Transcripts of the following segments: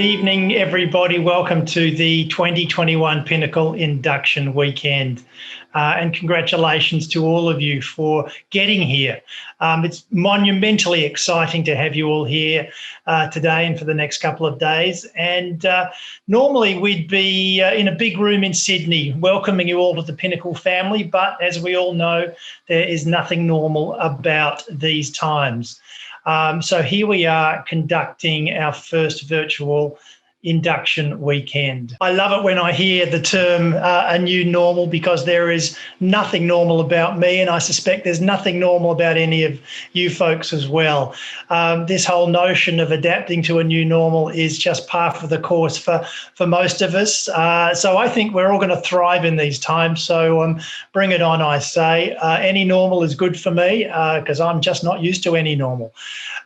evening, everybody. Welcome to the 2021 Pinnacle Induction Weekend. And congratulations to all of you for getting here. It's monumentally exciting to have you all here today and for the next couple of days. And normally we'd be in a big room in Sydney welcoming you all to the Pinnacle family, but as we all know, there is nothing normal about these times. So here we are conducting our first virtual induction weekend. I love it when I hear the term a new normal, because there is nothing normal about me, and I suspect there's nothing normal about any of you folks as well. This whole notion of adapting to a new normal is just par for the course for most of us. So I think we're all going to thrive in these times. So bring it on, I say. Any normal is good for me because I'm just not used to any normal.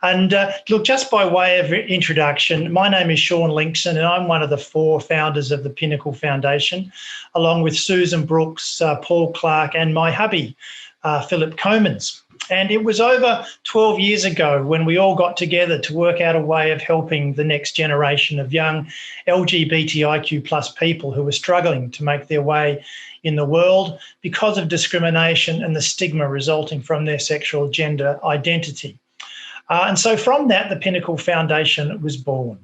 And look, just by way of introduction, my name is Sean Linkson, and I'm one of the 4 founders of the Pinnacle Foundation, along with Susan Brooks, Paul Clark, and my hubby, Philip Comans. And it was over 12 years ago when we all got together to work out a way of helping the next generation of young LGBTIQ plus people who were struggling to make their way in the world because of discrimination and the stigma resulting from their sexual gender identity. And so from that, the Pinnacle Foundation was born.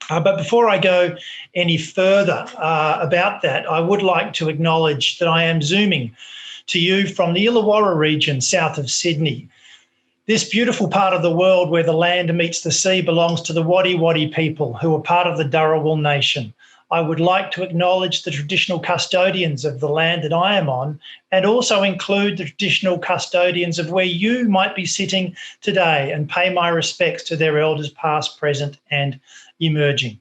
But before I go any further about that, I would like to acknowledge that I am Zooming to you from the Illawarra region south of Sydney. This beautiful part of the world where the land meets the sea belongs to the Wadi people, who are part of the Dharawal Nation. I would like to acknowledge the traditional custodians of the land that I am on, and also include the traditional custodians of where you might be sitting today, and pay my respects to their elders past, present and emerging.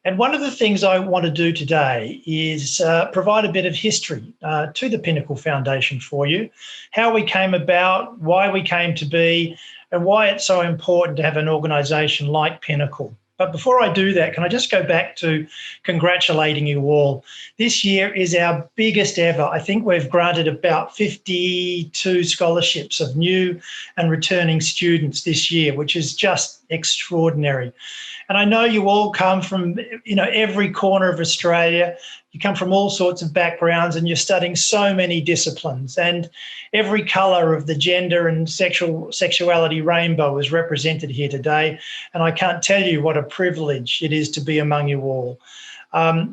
And one of the things I want to do today is provide a bit of history to the Pinnacle Foundation for you, how we came about, why we came to be, and why it's so important to have an organisation like Pinnacle. But before I do that, can I just go back to congratulating you all? This year is our biggest ever. I think we've granted about 52 scholarships of new and returning students this year, which is just extraordinary. And I know you all come from, every corner of Australia. You come from all sorts of backgrounds, and you're studying so many disciplines, and every colour of the gender and sexuality rainbow is represented here today. And I can't tell you what a privilege it is to be among you all.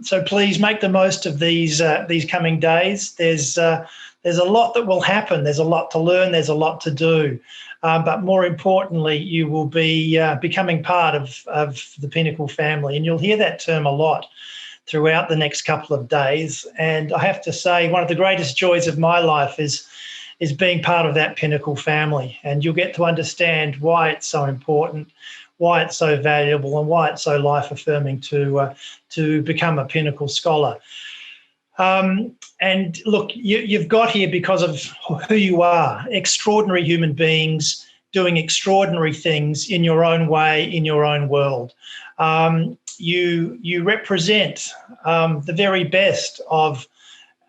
So please make the most of these coming days. There's a lot that will happen. There's a lot to learn. There's a lot to do. But more importantly, you will be becoming part of the Pinnacle family, and you'll hear that term a lot throughout the next couple of days. And I have to say, one of the greatest joys of my life is being part of that Pinnacle family, and you'll get to understand why it's so important, why it's so valuable, and why it's so life-affirming to become a Pinnacle scholar. And look, you've got here because of who you are, extraordinary human beings doing extraordinary things in your own way, in your own world. You represent the very best of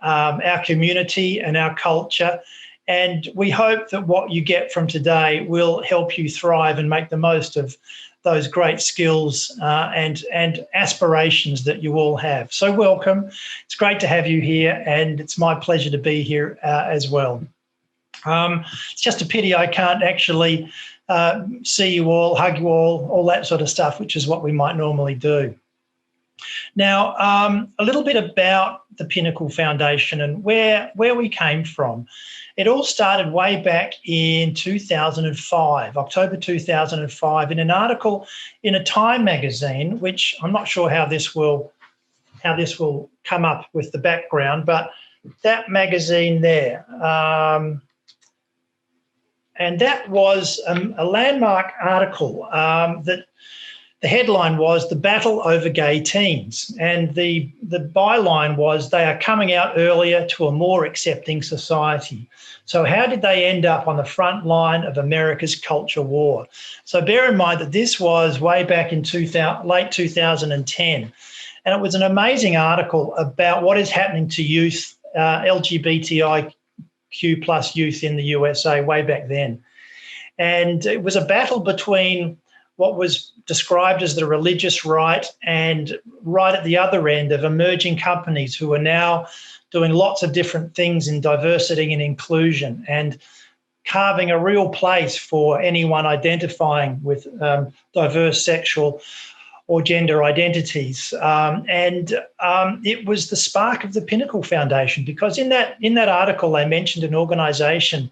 our community and our culture, and we hope that what you get from today will help you thrive and make the most of those great skills and aspirations that you all have. So welcome. It's great to have you here, and it's my pleasure to be here as well. It's just a pity I can't actually see you all, hug you all that sort of stuff, which is what we might normally do. Now, a little bit about the Pinnacle Foundation and where we came from. It all started way back in 2005, October 2005, in an article in a Time magazine, which I'm not sure how this will come up with the background, but that magazine there. And that was a landmark article that the headline was "The Battle Over Gay Teens," and the byline was "They are coming out earlier to a more accepting society." So how did they end up on the front line of America's culture war? So bear in mind that this was way back in late 2010, and it was an amazing article about what is happening to youth, LGBTIQ plus youth in the USA way back then. And it was a battle between what was described as the religious right, and right at the other end of emerging companies who are now doing lots of different things in diversity and inclusion and carving a real place for anyone identifying with diverse sexual or gender identities. It was the spark of the Pinnacle Foundation, because in that article they mentioned an organisation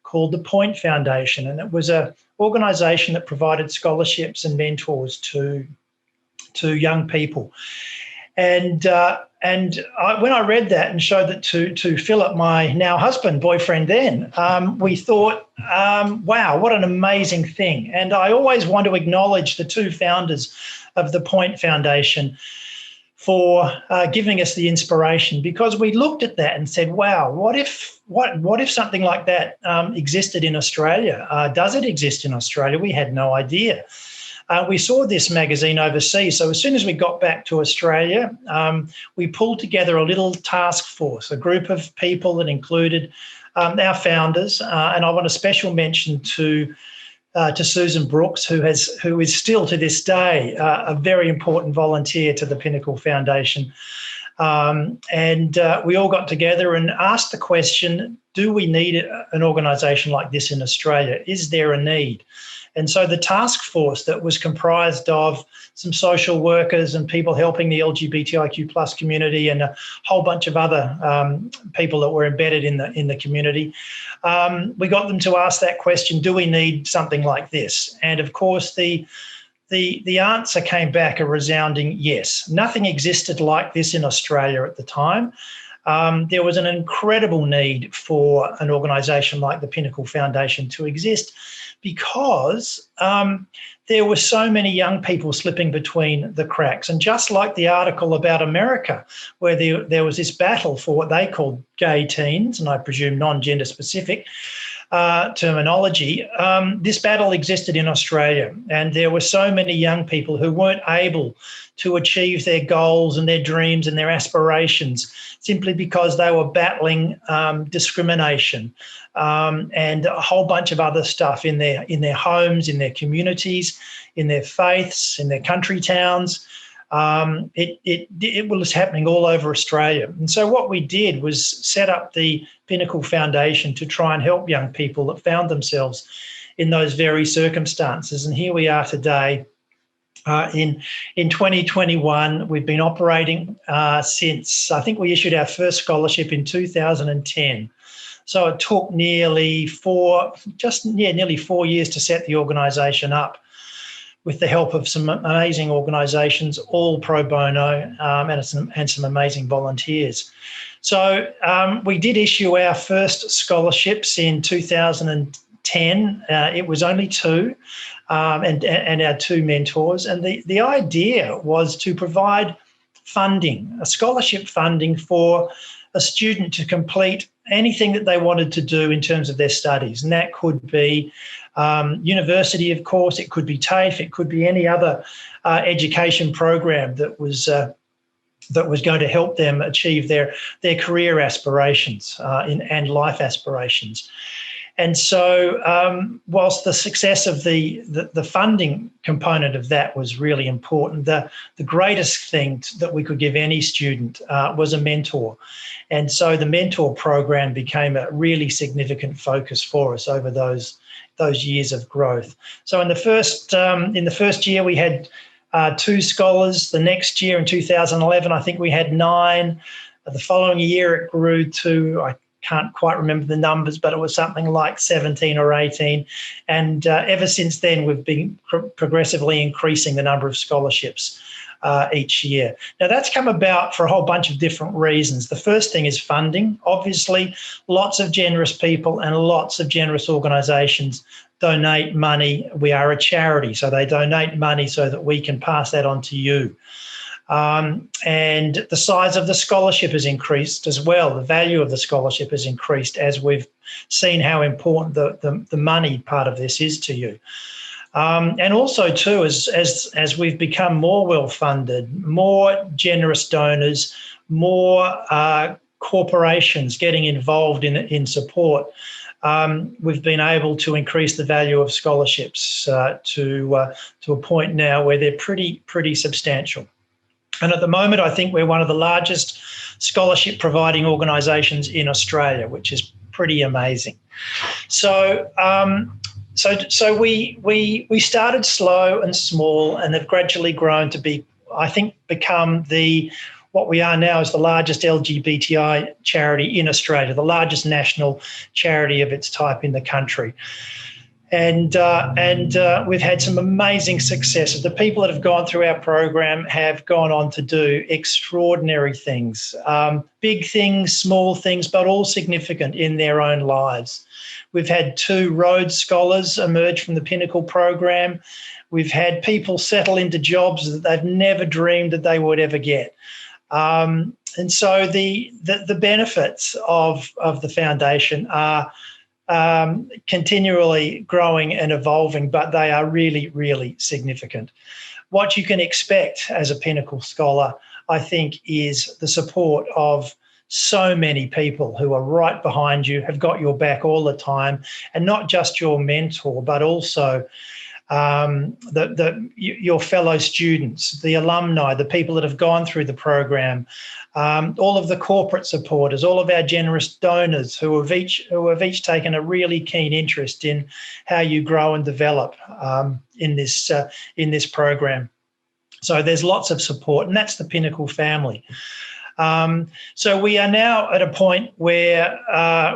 called the Point Foundation, and it was an organisation that provided scholarships and mentors to young people. And when I read that and showed that to Philip, my now husband, boyfriend then, we thought, wow, what an amazing thing. And I always want to acknowledge the two founders of the Point Foundation for giving us the inspiration, because we looked at that and said, wow, what if something like that existed in Australia? Does it exist in Australia? We had no idea. We saw this magazine overseas. So as soon as we got back to Australia, we pulled together a little task force, a group of people that included our founders. And I want a special mention to Susan Brooks, who is still to this day a very important volunteer to the Pinnacle Foundation. We all got together and asked the question, do we need an organisation like this in Australia? Is there a need? And so the task force that was comprised of some social workers and people helping the LGBTIQ plus community and a whole bunch of other people that were embedded in the community, we got them to ask that question, do we need something like this? And of course, the answer came back a resounding yes. Nothing existed like this in Australia at the time. There was an incredible need for an organisation like the Pinnacle Foundation to exist, because there were so many young people slipping between the cracks. And just like the article about America, where there was this battle for what they called gay teens, and I presume non-gender specific terminology, this battle existed in Australia. And there were so many young people who weren't able to achieve their goals and their dreams and their aspirations simply because they were battling discrimination and a whole bunch of other stuff in their homes, in their communities, in their faiths, in their country towns. It was happening all over Australia. And so what we did was set up the Pinnacle Foundation to try and help young people that found themselves in those very circumstances. And here we are today. In 2021, we've been operating since, I think we issued our first scholarship in 2010. So it took nearly 4 years to set the organisation up, with the help of some amazing organisations, all pro bono, and some amazing volunteers. So we did issue our first scholarships in 2010. It was only 2. And our 2 mentors. And the idea was to provide funding, a scholarship funding for a student to complete anything that they wanted to do in terms of their studies. And that could be university, of course, it could be TAFE, it could be any other education program that was going to help them achieve their career aspirations and life aspirations. And so whilst the success of the funding component of that was really important, the greatest thing that we could give any student was a mentor. And so the mentor program became a really significant focus for us over those years of growth. So in the first year we had 2 scholars. The next year in 2011, I think we had 9. The following year it grew to, I can't quite remember the numbers, but it was something like 17 or 18. And ever since then, we've been progressively increasing the number of scholarships each year. Now, that's come about for a whole bunch of different reasons. The first thing is funding. Obviously, lots of generous people and lots of generous organisations donate money. We are a charity, so they donate money so that we can pass that on to you. And the size of the scholarship has increased as well. The value of the scholarship has increased as we've seen how important the money part of this is to you. And also too, as we've become more well-funded, more generous donors, more corporations getting involved in support, we've been able to increase the value of scholarships to a point now where they're pretty substantial. And at the moment, I think we're one of the largest scholarship providing organisations in Australia, which is pretty amazing. So we started slow and small and have gradually grown to become what we are now is the largest LGBTI charity in Australia, the largest national charity of its type in the country. And we've had some amazing successes. The people that have gone through our program have gone on to do extraordinary things, big things, small things, but all significant in their own lives. We've had 2 Rhodes Scholars emerge from the Pinnacle program. We've had people settle into jobs that they've never dreamed that they would ever get. And so the benefits of the foundation are continually growing and evolving, but they are really, really significant. What you can expect as a Pinnacle Scholar, I think, is the support of so many people who are right behind you, have got your back all the time, and not just your mentor, but also your fellow students, the alumni, the people that have gone through the program, all of the corporate supporters, all of our generous donors who have each taken a really keen interest in how you grow and develop in this program. So there's lots of support, and that's the Pinnacle family. So we are now at a point where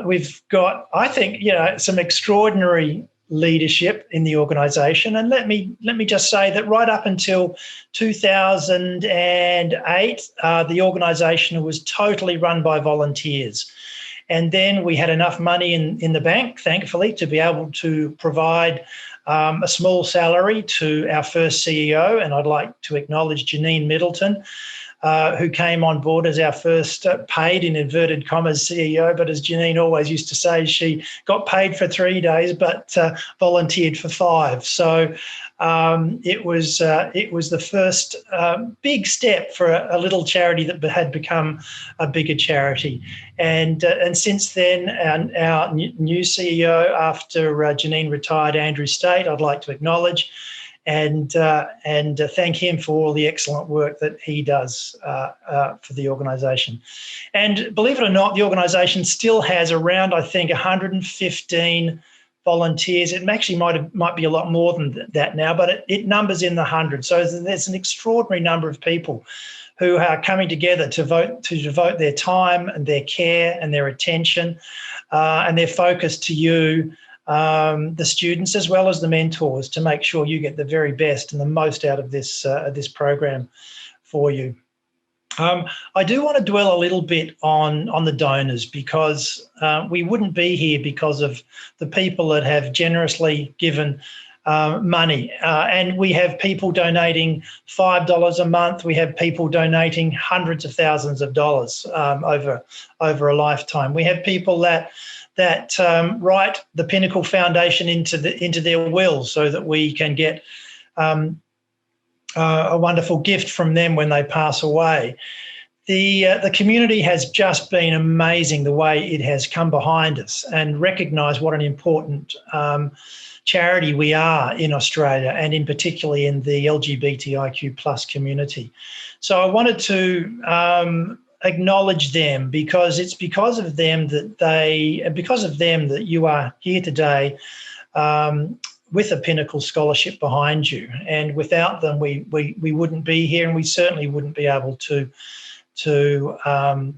we've got, I think, some extraordinary leadership in the organisation. And let me just say that right up until 2008, the organisation was totally run by volunteers. And then we had enough money in the bank, thankfully, to be able to provide a small salary to our first CEO. And I'd like to acknowledge Janine Middleton, who came on board as our first paid, in inverted commas, CEO. But as Janine always used to say, she got paid for 3 days, but volunteered for 5. So it was the first big step for a little charity that had become a bigger charity. And since then, our new CEO, after Janine retired, Andrew State, I'd like to acknowledge and thank him for all the excellent work that he does for the organisation. And believe it or not, the organisation still has around, I think, 115 volunteers. It actually might be a lot more than that now, but it numbers in the hundreds. So there's an extraordinary number of people who are coming together to devote their time and their care and their attention and their focus to you, the students, as well as the mentors, to make sure you get the very best and the most out of this program for you. I do want to dwell a little bit on the donors, because we wouldn't be here because of the people that have generously given money. And we have people donating $5 a month. We have people donating hundreds of thousands of dollars over a lifetime. We have people that write the Pinnacle Foundation into their will, so that we can get a wonderful gift from them when they pass away. The community has just been amazing, the way it has come behind us and recognised what an important charity we are in Australia, and in particularly in the LGBTIQ plus community. So I wanted to acknowledge them, because it's because of them that you are here today with a Pinnacle Scholarship behind you. And without them, we wouldn't be here, and we certainly wouldn't be able to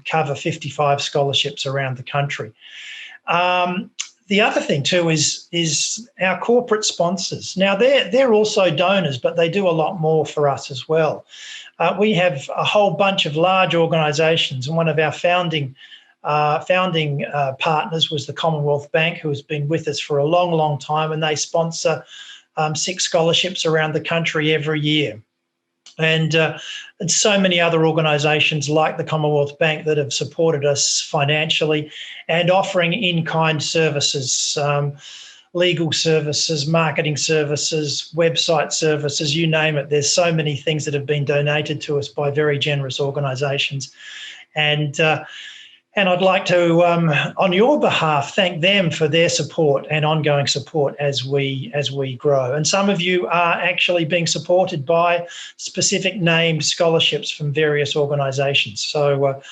cover 55 scholarships around the country. The other thing too is our corporate sponsors. Now they're also donors, but they do a lot more for us as well. We have a whole bunch of large organisations, and one of our founding partners was the Commonwealth Bank, who has been with us for a long, long time, and they sponsor 6 scholarships around the country every year. And so many other organisations like the Commonwealth Bank that have supported us financially and offering in-kind services, legal services, marketing services, website services, you name it. There's so many things that have been donated to us by very generous organisations. And And I'd like to, on your behalf, thank them for their support and ongoing support as we grow. And some of you are actually being supported by specific named scholarships from various organisations. So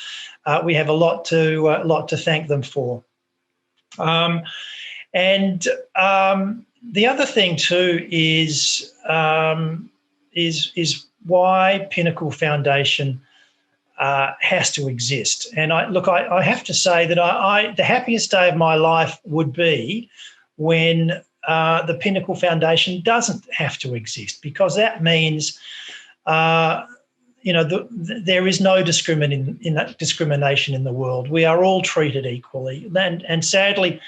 we have a lot to thank them for. And the other thing too is why Pinnacle Foundation has to exist. And I have to say that the happiest day of my life would be when the Pinnacle Foundation doesn't have to exist, because that means there is no discrimination in the world. We are all treated equally, and sadly,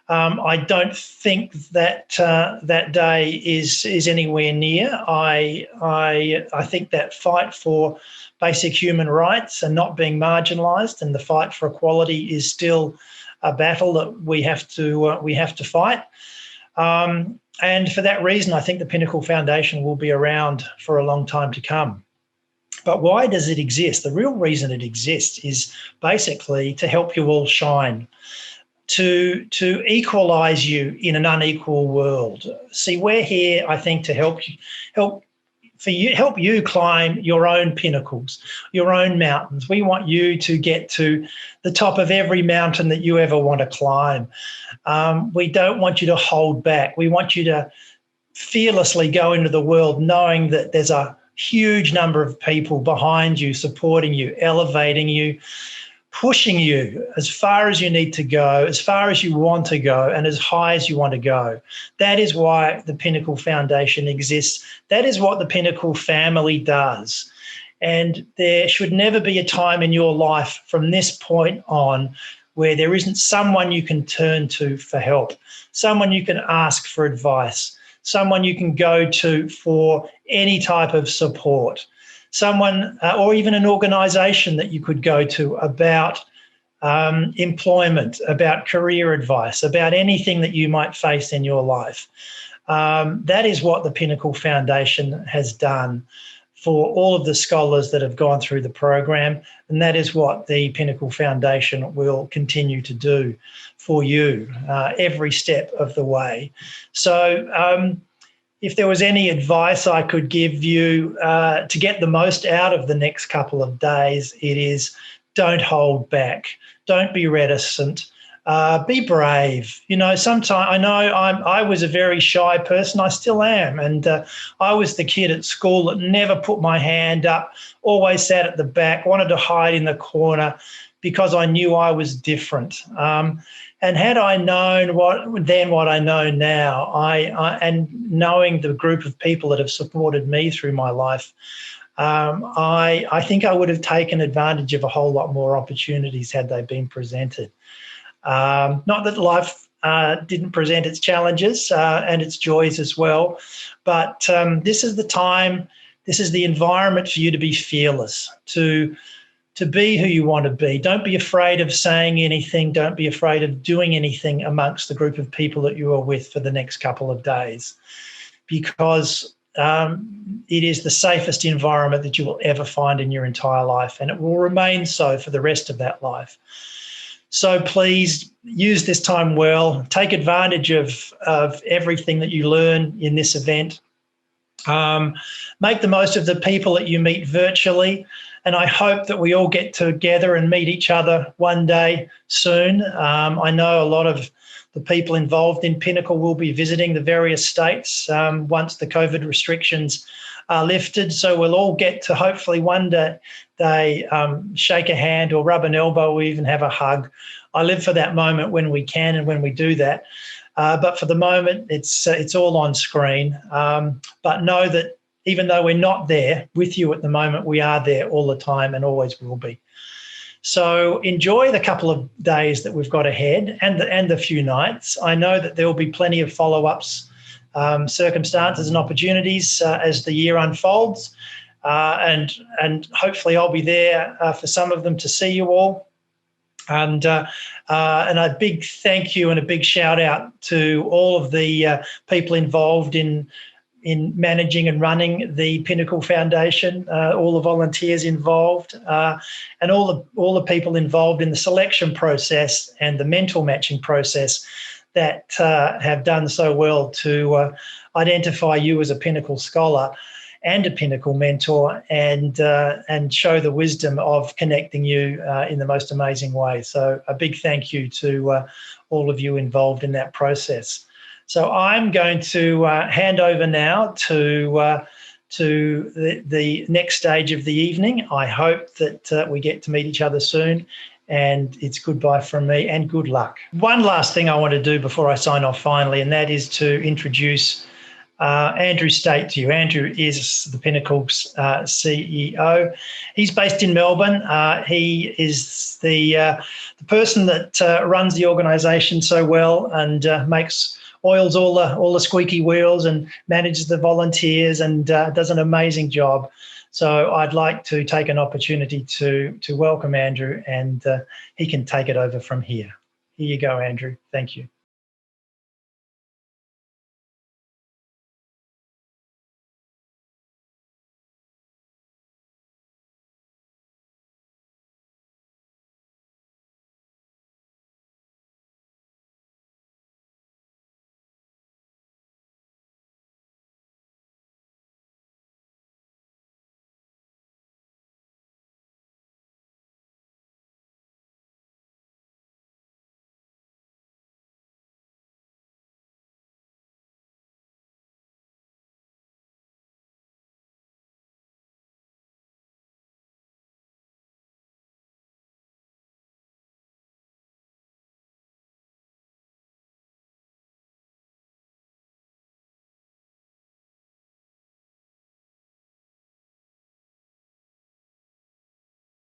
I don't think that that day is anywhere near. I think that fight for basic human rights and not being marginalised, and the fight for equality is still a battle that we have to fight. And for that reason, I think the Pinnacle Foundation will be around for a long time to come. But why does it exist? The real reason it exists is basically to help you all shine, to equalise you in an unequal world. See, we're here, I think, to help you climb your own pinnacles, your own mountains. We want you to get to the top of every mountain that you ever want to climb. We don't want you to hold back. We want you to fearlessly go into the world knowing that there's a huge number of people behind you, supporting you, elevating you, pushing you as far as you need to go, as far as you want to go, and as high as you want to go. That is why the Pinnacle Foundation exists. That is what the Pinnacle family does. And there should never be a time in your life from this point on where there isn't someone you can turn to for help, someone you can ask for advice, someone you can go to for any type of support, someone or even an organisation that you could go to about employment, about career advice, about anything that you might face in your life. That is what the Pinnacle Foundation has done for all of the scholars that have gone through the program, and that is what the Pinnacle Foundation will continue to do for you every step of the way. So if there was any advice I could give you to get the most out of the next couple of days, it is don't hold back, don't be reticent, be brave. Sometimes I know I was a very shy person. I still am. And I was the kid at school that never put my hand up, always sat at the back, wanted to hide in the corner because I knew I was different. And had I known what I know now, and knowing the group of people that have supported me through my life, I think I would have taken advantage of a whole lot more opportunities had they been presented. Not that life didn't present its challenges and its joys as well, but this is the time, this is the environment for you to be fearless, to be who you want to be. Don't be afraid of saying anything. Don't be afraid of doing anything amongst the group of people that you are with for the next couple of days, because it is the safest environment that you will ever find in your entire life, and it will remain so for the rest of that life. So please use this time well. Take advantage of everything that you learn in this event. Make the most of the people that you meet virtually. And I hope that we all get together and meet each other one day soon. I know a lot of the people involved in Pinnacle will be visiting the various states once the COVID restrictions are lifted. So we'll all get to hopefully one day shake a hand or rub an elbow or even have a hug. I live for that moment when we can and when we do that. But for the moment, it's all on screen. But know that even though we're not there with you at the moment, we are there all the time and always will be. So enjoy the couple of days that we've got ahead and the few nights. I know that there will be plenty of follow-ups, circumstances and opportunities as the year unfolds. And hopefully I'll be there for some of them to see you all. And a big thank you and a big shout out to all of the people involved in in managing and running the Pinnacle Foundation, all the volunteers involved, and all the people involved in the selection process and the mentor matching process that have done so well to identify you as a Pinnacle scholar and a Pinnacle mentor, and show the wisdom of connecting you in the most amazing way. So a big thank you to all of you involved in that process. So I'm going to hand over now to the next stage of the evening. I hope that we get to meet each other soon, and it's goodbye from me and good luck. One last thing I want to do before I sign off finally, and that is to introduce Andrew State to you. Andrew is the Pinnacle's CEO. He's based in Melbourne. He is the person that runs the organisation so well and oils all the squeaky wheels and manages the volunteers and does an amazing job. So I'd like to take an opportunity to welcome Andrew, and he can take it over from here. Here you go, Andrew. Thank you.